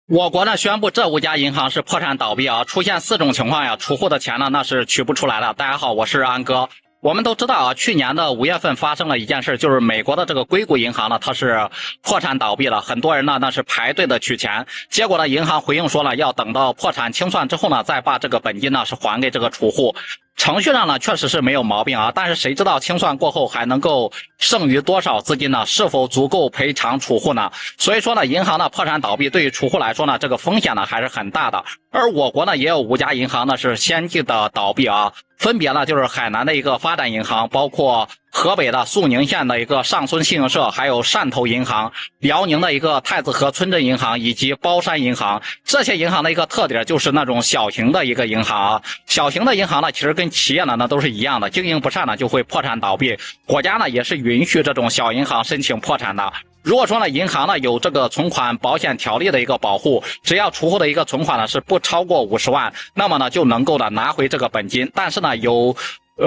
我国呢宣布这5家银行是破产倒闭啊，出现4种情况呀，储户的钱呢那是取不出来的。大家好，我是安哥。我们都知道啊，去年的5月份发生了一件事，就是美国的这个硅谷银行呢，它是破产倒闭了，很多人呢那是排队的取钱，结果呢银行回应说了，要等到破产清算之后呢，再把这个本金呢是还给这个储户。程序上呢确实是没有毛病啊，但是谁知道清算过后还能够剩余多少资金呢？是否足够赔偿储户呢？所以说呢，银行的破产倒闭对于储户来说呢，这个风险呢还是很大的。而我国呢也有5家银行呢是先进的倒闭啊，分别呢就是海南的一个发展银行，包括河北的肃宁县的一个上村信用社，还有汕头银行，辽宁的一个太子河村镇银行以及包山银行。这些银行的一个特点就是那种小型的一个银行啊，小型的银行呢其实跟企业呢那都是一样的，经营不善呢就会破产倒闭，国家呢也是允许这种小银行申请破产的。如果说呢，银行呢有这个存款保险条例的一个保护，只要储户的一个存款呢是不超过50万，那么呢就能够的拿回这个本金。但是呢有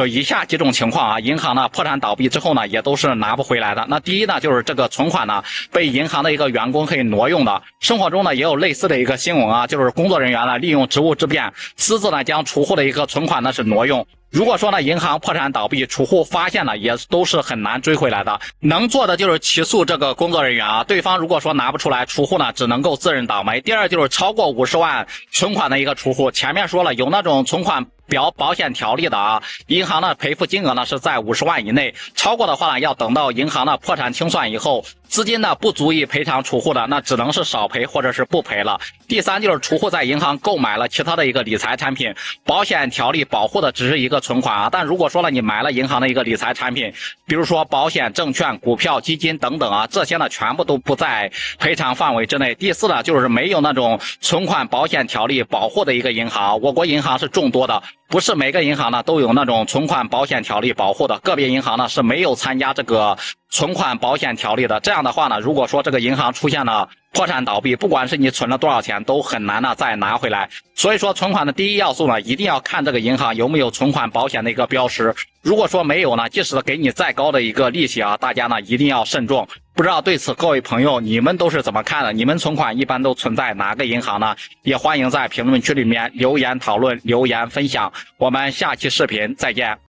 以下几种情况啊，银行呢破产倒闭之后呢也都是拿不回来的。那第一呢就是这个存款呢被银行的一个员工可以挪用的，生活中呢也有类似的一个新闻啊，就是工作人员呢利用职务之便，私自呢将储户的一个存款呢是挪用。如果说呢银行破产倒闭，储户发现了也都是很难追回来的，能做的就是起诉这个工作人员啊，对方如果说拿不出来，储户呢只能够自认倒霉。第二就是超过50万存款的一个储户，前面说了有那种存款保险条例的啊，银行呢赔付金额呢是在50万以内，超过的话呢要等到银行呢破产清算以后，资金呢不足以赔偿储户的，那只能是少赔或者是不赔了。第三就是储户在银行购买了其他的一个理财产品，保险条例保护的只是一个存款啊，但如果说了你买了银行的一个理财产品，比如说保险、证券、股票、基金等等啊，这些呢全部都不在赔偿范围之内。第四呢就是没有那种存款保险条例保护的一个银行，我国银行是众多的，不是每个银行呢都有那种存款保险条例保护的，个别银行呢是没有参加这个存款保险条例的。这样的话呢，如果说这个银行出现了破产倒闭，不管是你存了多少钱都很难呢再拿回来。所以说存款的第一要素呢，一定要看这个银行有没有存款保险的一个标识，如果说没有呢，即使给你再高的一个利息啊，大家呢一定要慎重。不知道对此各位朋友你们都是怎么看的？你们存款一般都存在哪个银行呢？也欢迎在评论区里面留言讨论、留言分享。我们下期视频再见。